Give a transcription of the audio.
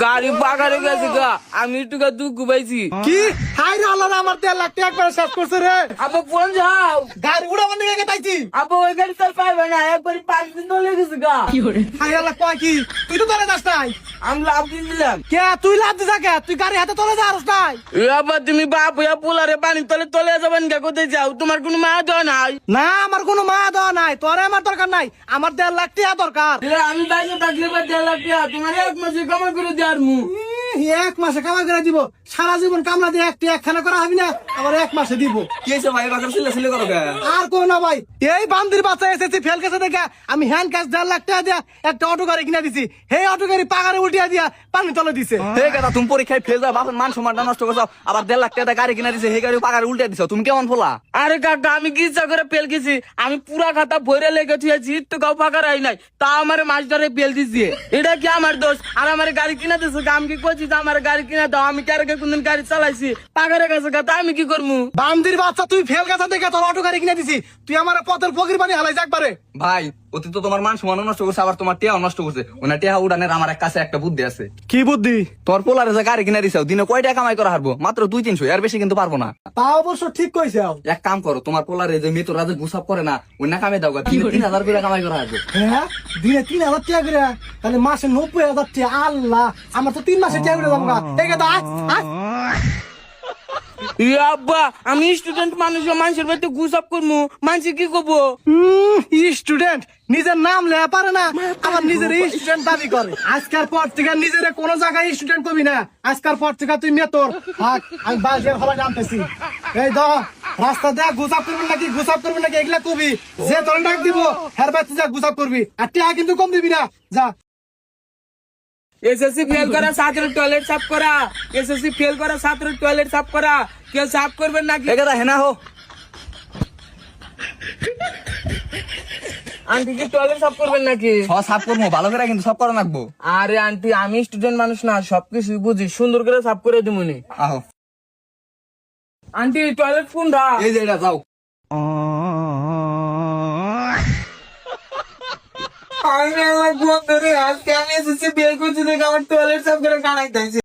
গাড়ি পাকারে গেছে গা, আমি একটু দুঃখ পাইছি। কি হাই রে আল্লাহ, আমার 1.5 লাখ টাকা একবার শেষ করছে রে। আব্বা কোন যাও? গাড়ি উড়া বন্ধ হয়ে গেছে। আব্বা ওই গাড়ি চাল পাইবে না, একবার 5 দিন ধরে গেছে গা। হাই আল্লাহ কয় কি, তুই তো তলে যাস নাই? আমি লাভ দিয়ে দিলাম। কে তুই লাভ দিস কে? তুই গাড়ি হাতে তলে যাস নাই? আব্বা তুমি বাপ হইয়া পোলারে পানি তলে তলে যাবেন কে? কোথায় যাও? তোমার কোনো মা দেওয়া নাই? না আমার কোনো মা দেওয়া নাই, তোরে আমার দরকার নাই, আমার 1.5 লাখ টাকা দরকার। আমি বাইরে থাকলে 1.5 লাখ টাকা তোমার 1 মাসে কামাই করে দেওয়ার মু। 1 মাসে কামাই করে দিব? সারা জীবন কামলা দিয়ে একটা একখানা করা হবি না, আবার 1 মাসে দিব? কি হয়েছে ভাই, বাজার সিলে করো কে? আর কো না ভাই, এই বান্দির বাচ্চা এসেছি ফেল গেছে দেখে আমি হ্যান্ড ক্যাশ 1.5 লাখ টাকা দিয়া একটা অটো গাড়ি কিনা দিছি। এই অটো গাড়ি পাগারে উল্টিয়া দিয়া পানি তলে দিছে। হে কথা, তুমি পরীক্ষায় ফেল যাও, বাপের মান সম্মানটা নষ্ট করছো, আবার 1.5 লাখ টাকা গাড়ি কিনা দিছে, সেই গাড়ি পাকারে উল্টে দিছো, তুমি কেমন ফোলা? আরে কাকা আমি কি ইচ্ছা করে পেল গেছি? আমি পুরা খাতা ভরে লেগে থুয়েছি, তো কাউ ফাঁকা রাই নাই, তা আমার মাছ ধরে পেল দিছে। এটা কি আমার দোষ? আর আমার গাড়ি কিনা দিছে, আমি কি করছি যে আমার গাড়ি কিনা দাও? আমি কার কোনদিন গাড়ি চালাইছি? পাগারে গেছে কথা, আমি কি করবো? বান্দির বাচ্চা তুই ফেল গেছে দেখে তোর অটো গাড়ি কিনা দিছি, তুই আমার পথের ফকির বানি হালাই একবারে। ভাই অতি তো তোমার মান সম্মান নষ্ট করছে, আবার তোমার টেহা নষ্ট করছে। ওনা টেহা উড়ানের আমার এক কাছে একটা বুদ্ধি আছে। কি বুদ্ধি? তোর পোলারে যে গাড়ি কিনা দিছাও, দিনে কয় টাকা কামাই করা হারবো? মাত্র 200-300, এর বেশি কিন্তু পারবো না। তা অবশ্য ঠিক কইছে। এক কাম করো, তোমার পোলারে যে মেয়ে তোরা যে গুসাপ করে না, ওই না কামে দাও, 3,000 করে কামাই করা হারবো। হ্যাঁ দিনে 3,000 টাকা করে, তাহলে মাসে 90,000 টাকা। আল্লাহ, আমার তো 3 মাসে টাকা করে যাবো গা। এই কথা আব্বা আমি স্টুডেন্ট মানুষ, মানুষের বাড়িতে গুসাপ করবো, মানুষ কি করবো? স্টুডেন্ট নিজের নাম লেখা পারে না, আমার নিজের স্টুডেন্ট দাবি করে। আজকাল পর থেকে নিজের কোন জায়গায় স্টুডেন্ট কবি না, আজকাল পর থেকে তুই মেতর থাক। আমি বাজে ভালো জানতেছি। এই দ রাস্তা দেখ, গুসাপ করবি নাকি গুসাপ করবি নাকি এগুলা কবি, যে তোর ডাক দিব হের বাড়িতে যা গুসাপ করবি, আর টিয়া কিন্তু কম দিবি না। যা। এসএসসি ফেল করা ছাত্রের টয়লেট সাফ করা, এসএসসি ফেল করা ছাত্রের টয়লেট সাফ করা, কেউ সাফ করবেন নাকি? এই কথা হেনা হো। আন্টি কি টয়লেট সাফ করবেন নাকি? সাফ করবো, ভালো করে কিন্তু সব করা লাগবো। আরে আন্টি আমি স্টুডেন্ট মানুষ না, সবকিছু বুঝি, সুন্দর করে সাফ করে দিবনি। আহো আন্টি টয়লেট কোনটা? এই যে এটা, যাও। আমি আমার বন্ধুরে আজকে আমি এসেছি বের করছি দেখে আমার টয়লেট সাফ করে কানাইতেছি।